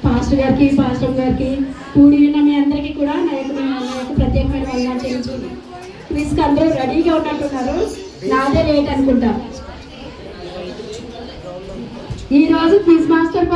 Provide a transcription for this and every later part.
Pastor గారికి pastor గారికి కూడి ఉన్న మీ అందరికీ కూడా నా యొక్క ప్రత్యేకమైన వందనాలు చెల్లించుకుంటాను. క్విజ్కి అందరూ రెడీగా ఉన్నట్టున్నారు. నాదే లేట్ అనుకుంటా. ఈరోజు క్విజ్ మాస్టర్కి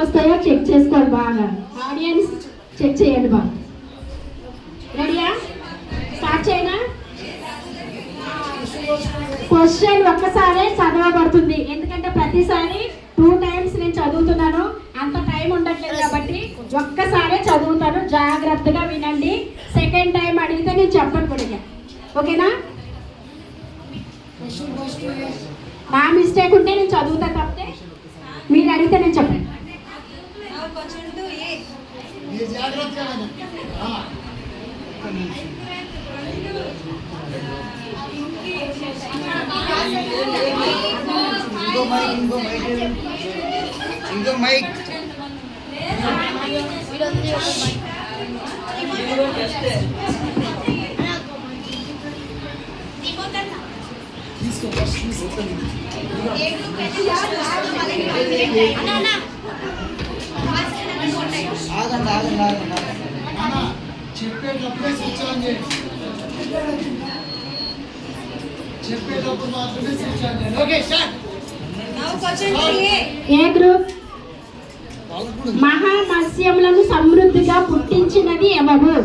వస్తాయో చెక్ చేసుకోవాలి. బాగా ఆడియన్స్ చెక్ చేయండి. బాగా రెడీయా? స్టార్ట్ చేయనా? క్వశ్చన్ ఒక్కసారే చదవబడుతుంది. ఎందుకంటే ప్రతిసారి 2 times నేను చదువుతున్నాను. అంత టైం ఉండట్లేదు కాబట్టి ఒక్కసారే చదువుతాను. జాగ్రత్తగా వినండి. సెకండ్ టైం అడిగితే నేను చెప్పను కూడా. ఓకేనా? నా మిస్టేక్ ఉంటే నేను చదువుతా, తప్పితే మీరు అడిగితే నేను చెప్పను. ఇంకో మైక్ చెప్పేటప్పుడే స్విచ్ ఆన్ చేయండి. చెప్పేటప్పుడు మాత్రమే స్విచ్ ఆన్ చేయండి. Okay, start. A group? మహామత్స్యములను సమృద్ధిగా పుట్టించినది ఎవరు?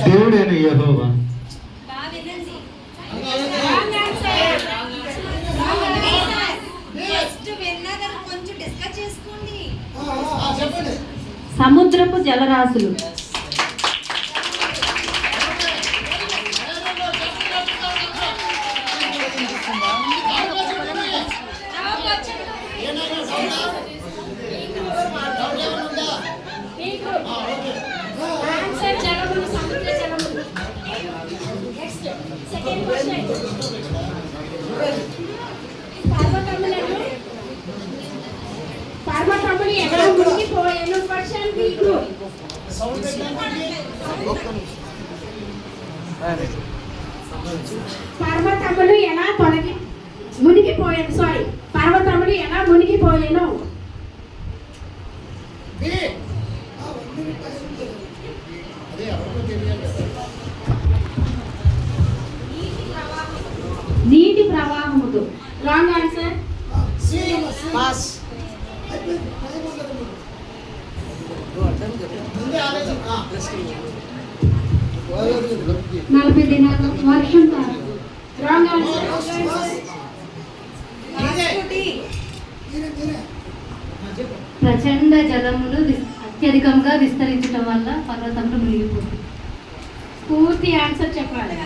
దేవుడైన యెహోవా. సముద్రపు జలరాశులు. పర్వతములు ఎలా మునిగిపోయాను? పర్వతములు ఎలా మునిగిపోయాను? పర్వతములు ఎలా మునిగిపోయాను? నీటి ప్రవాహముతో. Wrong answer. 40 దినాలు వర్షం కాదు. Wrong answer. ప్రచండ జలములు అత్యధికంగా విస్తరించడం వల్ల పర్వతములు మునిగిపోతుంది. పూర్తి ఆన్సర్ చెప్పాలి.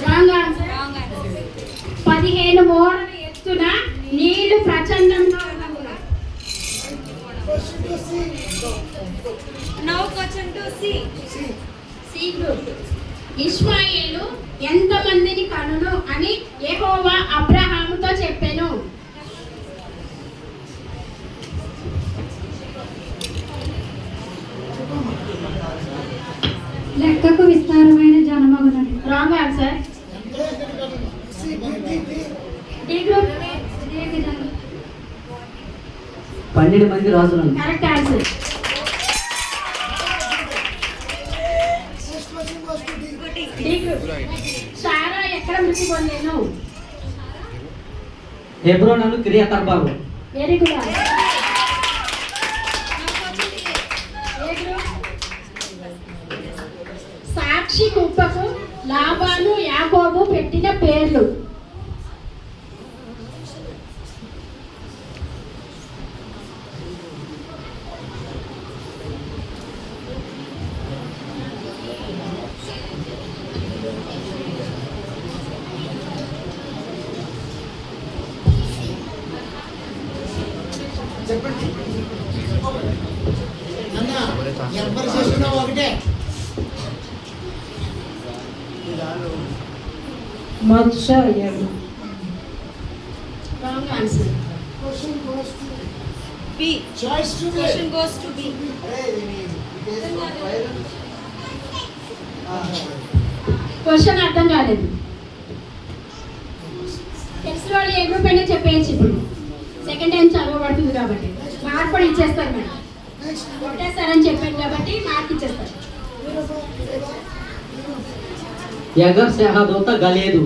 Wrong answer. 15 మోడల ఎత్తున నీళ్లు ప్రచండంగా ఉన్నప్పుడు. ఇష్మాయేలు ఎంతమందిని కనును అని యెహోవా అబ్రహాముతో చెప్పెను? లెక్కకు విస్తారమైన జనమగునది. Wrong answer. 12 మంది రాజులు. Correct answer. సారా ఎక్కడ మృతి పొందాను? హెబ్రోను కిరియతర్బాలు. Very good. సాక్షి కుప్పకు లాబాను యాకోబు పెట్టిన పేర్లు. చెప్పండి అన్న ఎవరు చేసినా ఒకటే. Wrong answer. Question goes to B. Choice to Question goes to B. Question అర్థం కాలేదు. టెక్స్ట్ వాళ్ళు ఏ గ్రూప్ అయినా చెప్పేయచ్చు. ఇప్పుడు సెకండ్ టైం చదవబడుతుంది కాబట్టి మార్క్ కూడా ఇచ్చేస్తారు మేడం. నెక్స్ట్ ఒకటేసారని చెప్పాను కాబట్టి మార్క్ ఇచ్చేస్తారు. యగర్ సహదోత గలేదు.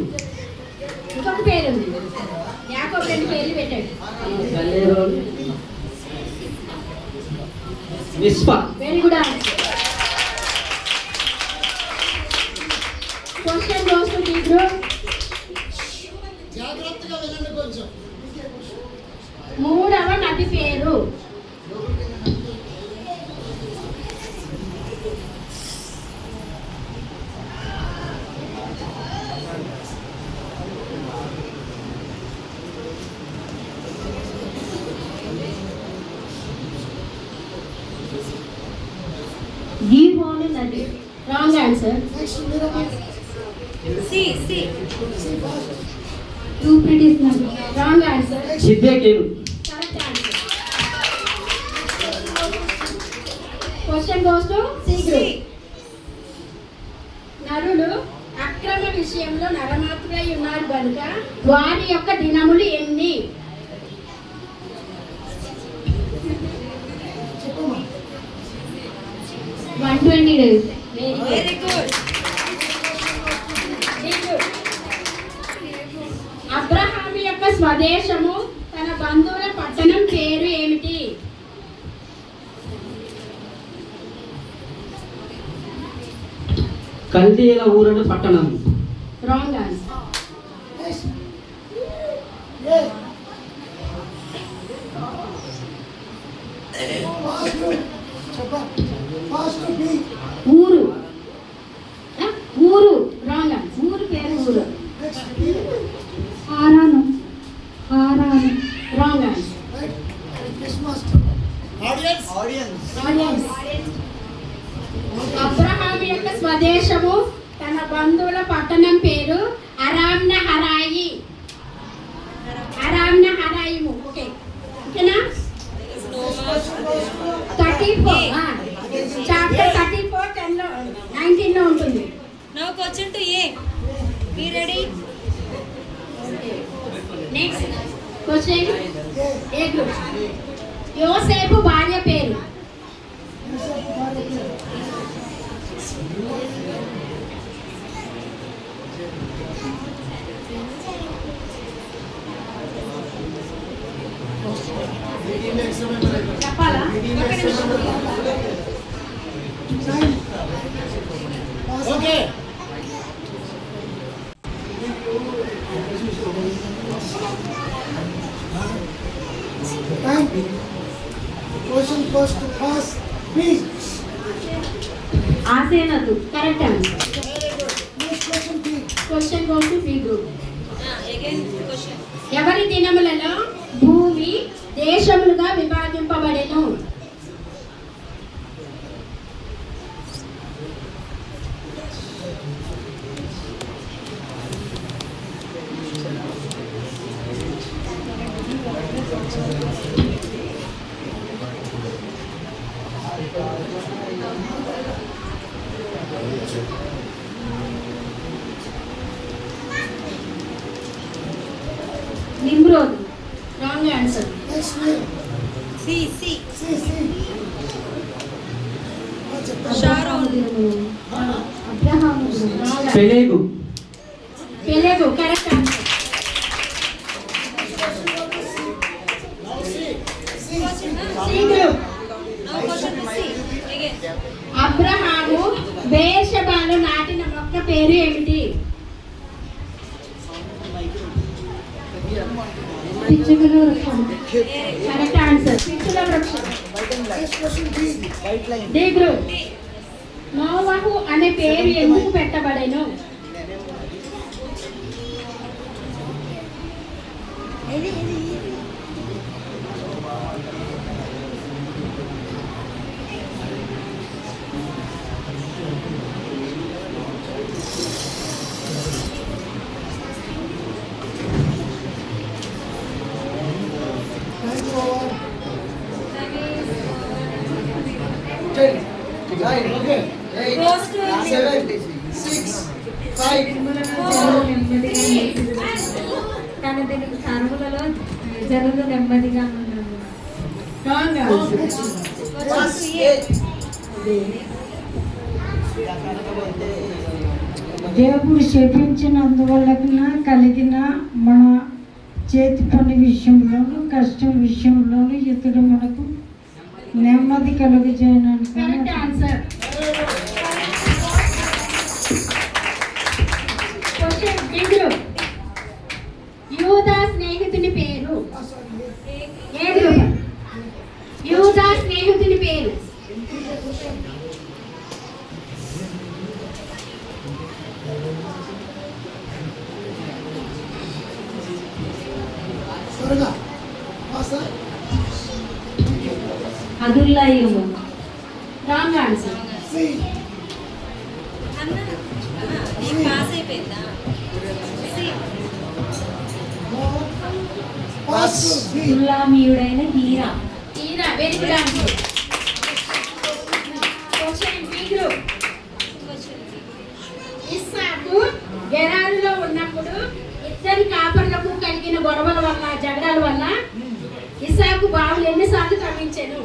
ఇంకొక పేరు ఉంది, యాకోబు 2 పేర్లు పెట్టాడు. గలేరు Mizpah. Very good answer. Question goes to B group. జాగ్రత్తగా వినండి కొంచెం. 3వ నది పేరు. గీహోను నది. Wrong answer. నెక్స్ట్ మీరు C. C. యూఫ్రటీస్ నది. Wrong answer. సిద్ధేకేలు. Correct answer. Question goes to C group. నరులు అక్రమ విషయంలో నరమాత్రులై ఉన్నారు కనుక వారి యొక్క దినములు ఎన్ని? చెప్పమ్మా. 120 days. Very good. అబ్రహాము యొక్క స్వదేశము తన బంధువుల పట్టణం పేరు ఏమిటి? కల్దీల ఊరను పట్టణం. Wrong answer. Next A fast చెప్పండి. ఫాస్ట్ బి ఊరు. ఊరు. Wrong answer. ఊరు పేరు ఊరు. Next B Haran. Haran. Wrong answer. Right. Next master audience audience. అబ్రహాము యొక్క స్వదేశము తన బంధువుల పట్టణం పేరు అరామ్న హరాయి. అరామ్న హరాయిము. ఓకే ఓకేనా? 34 చాప్టర్ 34 10 లో 19 లో ఉంటుంది. Now question to A. Be ready. Next question A group. యోసేపు భార్య పేరు. చెప్పాలా? Okay time. Question goes to fast B. ఆసేనదు. Correct answer. Very good. Next question B. Question goes to B group. Again question. ఎవరి దినములలో భూమి దేశములుగా విభాగింపబడెను? నిమ్రోద్. Wrong answer. నెక్స్ట్ మీరు C. C. C Sharon. అబ్రహాము. Wrong. Peleg. Peleg. Correct answer. C group. Now question to C. Again. అబ్రహాము బేర్షెబాలో నాటిన మొక్క పేరు ఏమిటి? పిచ్చుకల వృక్షం. కరెక్ట్ ఆన్సర్ పిచ్చుల వృక్షం. Next question, D. D group. నోవహు అనే పేరు ఎందుకు పెట్టబడెను? Time over. 10, 9, okay. 8, Goes to 7, 6, 5, తన తెలుగు కరువులలో జరులు నెమ్మదిగా ఉన్నాను. Wrong answer. 8. దేవుడు శపించినందువలన కలిగిన మన చేతి పని విషయంలోను కష్టం విషయంలోను ఇతడు మనకు నెమ్మది కలుగజేయడానికి correct answer. Question D group. యూదా స్నేహితుని పేరు. A group? యూదా స్నేహితుని పేరు. త్వరగా. Faster. అదుల్లాయము. Wrong answer. C. అన్న నేను పాస్ అయిపోయిందా Pass. B. ఉల్లామీయుడైన హీరా. తీరా very good answer. Question B group. ఇస్సాకు గెరారులో ఉన్నప్పుడు ఇద్దరి కాపర్లకు కలిగిన గొడవల వల్ల జగడాల వల్ల ఇస్సాకు బావులు ఎన్నిసార్లు తవ్వించాను?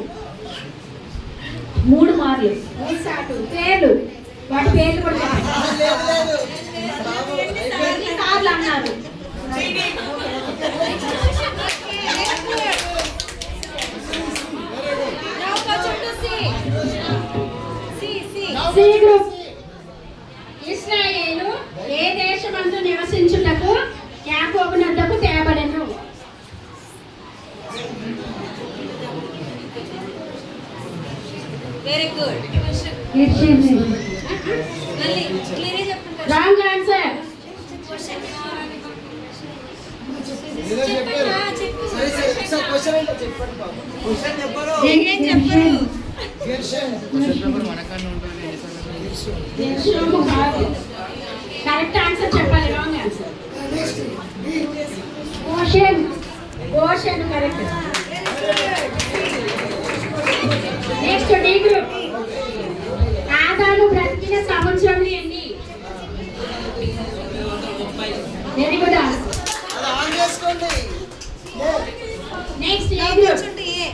3 మార్లు. ఇస్సాకు పేర్లు, వాటి పేర్లు కూడా చెప్పండి. ఎన్నిసార్లు అన్నారు? Now question to C. C. C group. ఇశ్రాయేలు ఏ దేశమందు నివసించుటకు యాకోబు నద్దకు తేబడెను? Very good. ఇర్షేలు. మళ్ళీ క్లియర్ చెప్పండి. Wrong answer. చెప్పండి సరే సరే ఒకసారి క్వశ్చన్ ఏంటో చెప్పండి బాబు. క్వశ్చన్ చెప్పరు. ఏం చెప్పరు గెర్షన్. దేశము కాదు. కరెక్ట్ ఆన్సర్ చెప్పాలి. Wrong answer. Next B. Ocean. Ocean correct. Next D group. ఆదాము బ్రతికిన సంవత్సరములు ఎన్ని? Very good answer. అది ఆన్ చేసుకోండి. Next A group. question to A.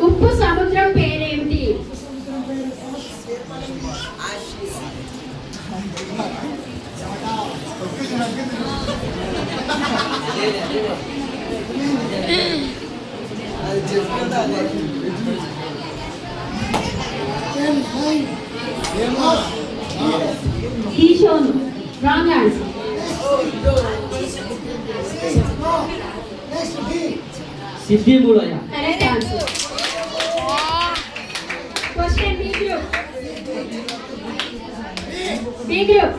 ఉప్పు సముద్రం పేరేమిటి? అది చెప్తుందా అదే. 10, 9. ఏమో. ఈశోను. Wrong answer. No. Next B. సిద్ధిమూలయ. Correct answer. Question B group. B group.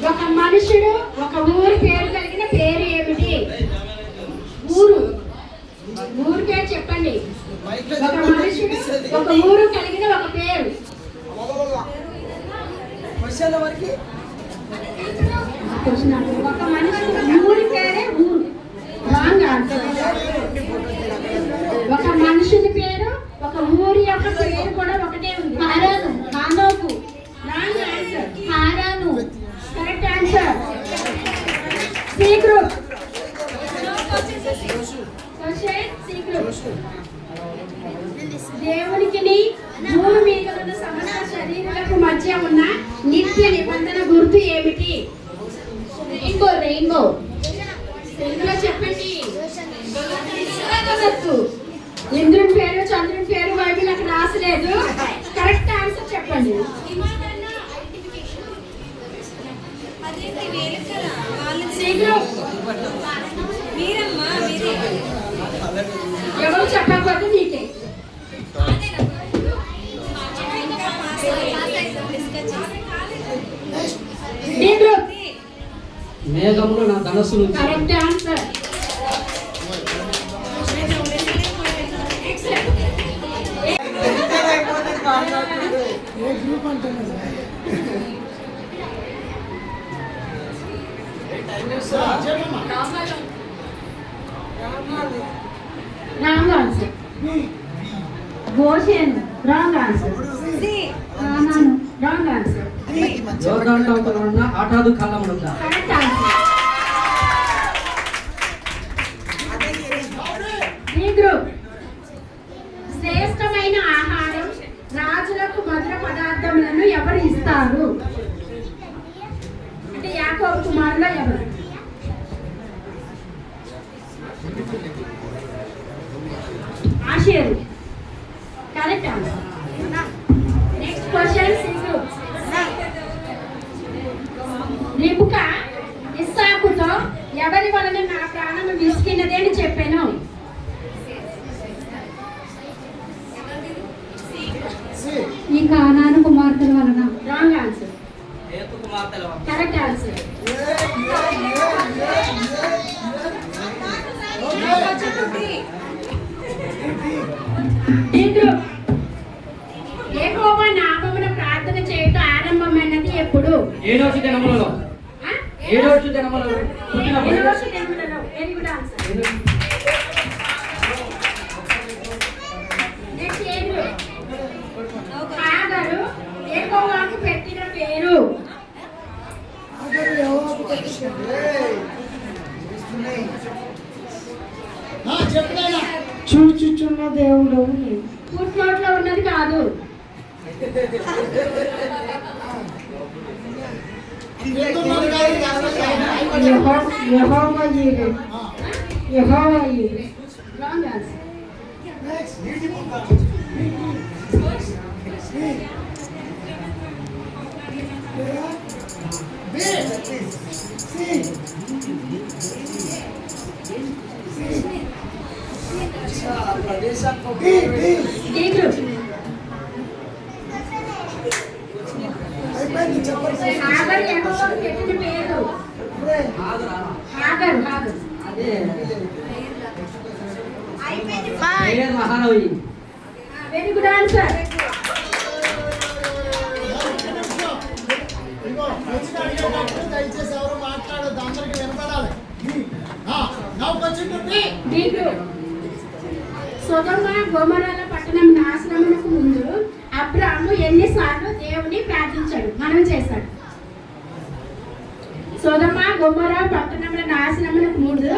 ఒక మనుషుడు ఒక ఊరి పేరు కలిగిన పేరు ఏమిటి? ఊరు. ఊరు పేరు చెప్పండి. ఒక మనుషుడు ఒక ఊరు కలిగిన ఒక పేరు. క్వశ్చన్ వరకు క్వశ్చన్ ఆన్సర్. ఒక మనుషుడు ఊరి పేరే ఊరు. Wrong answer. ఒక మనుషుని పేరు ఒక ఊరి యొక్క పేరు కూడా ఒకటే ఉంది. హారాను. హానోకు. Wrong answer. హారాను. Correct answer. C group. Question C group. దేవునికిని భూమి మీద ఉన్న సమస్త శరీరాలకు మధ్య ఉన్న నిత్య నిబంధన గుర్తు ఏమిటి? రెయిన్బో. రెయిన్బో. తెలుగులో చెప్పండి. గుర్తు. ఇంద్రుని పేరు చంద్రుని పేరు బైబిల్ అక్కడ రాసలేదు. కరెక్ట్ ఆన్సర్ చెప్పండి. అదేంటి వేరే కదా వాళ్ళని సి గ్రూప్. మీరమ్మా మీరే ఎవరు చెప్పకపోతే నీకే. ఇంకా పాస్ అయ్యారు. డిస్కస్ చేసి. డి గ్రూప్ మేఘములు నా ధనస్సు నుంచి. Correct answer. ఏ గ్రూప్ అంటున్నారు చెప్పమ్మా రాంగ్ ఆన్సర్. గోషన్. Wrong answer. కానాను. Wrong answer. యోగాండ ఆటాదు కాలముందా. Correct answer. డి గ్రూప్ శ్రేష్టమైన ఆహారం రాజులకు మధుర పదార్థములను ఎవరు ఇస్తారు? అంటే యాకోబు కుమారులో ఎవరు? ఆషేరు. Correct answer. Next question C group. రిబుకా ఇస్సాకుతో ఎవరి వలన నా ప్రాణము విసిగినది అని చెప్పాను? ఈ కానాను కుమార్తెల వలన. Wrong answer. హేతు కుమార్తెల వలన. Correct answer. డి గ్రూప్ యెహోవా నామమున ప్రార్థన చేయుట ఆరంభమైనది ఎప్పుడు? ఏడవ దినములలో. ఆ? ఏడవ దినములలో పుట్టినప్పుడు. ఏడవ దినములలో. Very good answer. Next A group. హాగరు యెహోవాకు పెట్టిన పేరు? చెప్పినా చూచుచున్న దేవుడు ఫుట్ నోట్లో ఉన్నది కాదు. యెహోవా ఈరే. యెహోవా ఈరే. Wrong answer. డి గ్రూప్ హాగరు యెహోవాకు పెట్టిన పేరు? హాగరు. అదే పేరు మహానవి. Very good answer. దయచేసి ఎవరు మాట్లాడొద్దు, అందరికి వినపడాలి. డి గ్రూప్ సొదొమ గొమొర్రాల పట్టణం నాశనమునకు ముందు అబ్రాము ఎన్నిసార్లు దేవుని ప్రార్థించాడు, మనం చేశాడు? సొదొమ గొమొర్రా పట్టణముల నాశనమునకు ముందు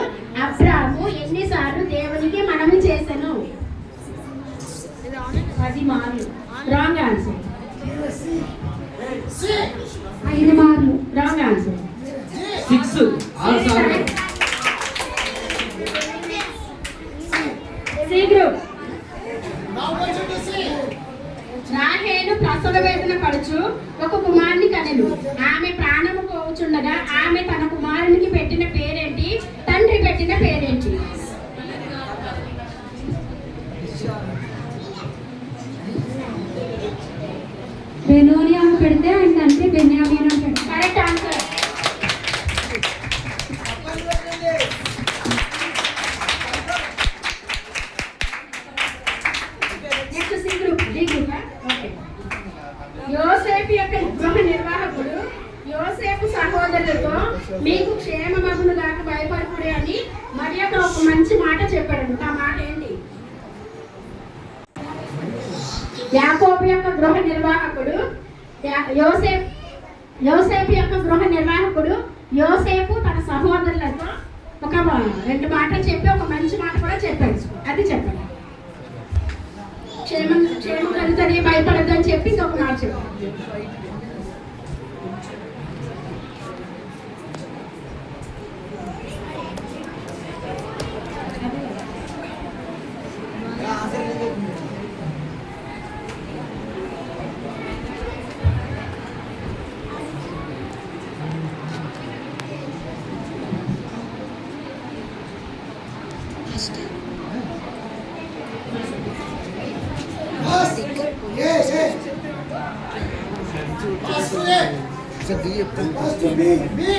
అబ్రాము ఎన్నిసార్లు దేవునికి మనవి చేశాను? 10 మార్లు. Wrong answer. 5 మార్లు. Wrong answer. 6 6 సార్లు. సి గ్రూప్ రాహేలు ప్రసవ వేదన పడుచు ఒక కుమారుని కనెను. ఆమె ప్రాణము పోవుచుండగా ఆమె తన కుమారునికి పెట్టిన పేరేంటి? తండ్రి పెట్టిన పేరేంటి? బెనోనియాను పెడితే ఆయన తండ్రి బెన్యామీను అని పెడతారు. Correct answer. Next C group. D group. Okay. యోసేపు యొక్క గృహ నిర్వాహకుడు యోసేపు సహోదరులతో మీకు క్షేమమగును దాకా భయపడకూడే అని మరి ఒక మంచి మాట చెప్పాడు. ఆ మాట ఏంటి? యాకోబు యొక్క గృహ నిర్వాహకుడు యోసేపు యొక్క గృహ నిర్వాహకుడు యోసేపు తన సహోదరులతో ఒక 2 మాటలు చెప్పి ఒక మంచి మాట కూడా చెప్పాడు. అది చెప్పండి. క్షేమం కలుగుతుంది, భయపడద్దు అని చెప్పి ఇంకొక మాట చెప్పాడు. ఏ ఏ ఫస్ట్ ఏ ఫస్ట్ బి బి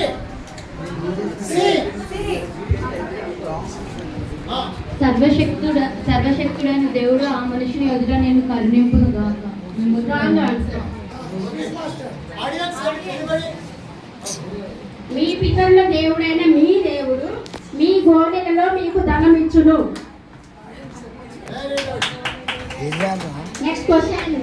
సి సర్వశక్తుడైన దేవుడు ఆ మనిషిని ఎదుట నేను కరుణింపును గాక. Wrong answer. ఆడియన్స్ ఎనీబడి మీ పితరుల దేవుడైన మీ దేవుడు మీ గోడెలలో మీకు ధనం ఇచ్చును. Very good next question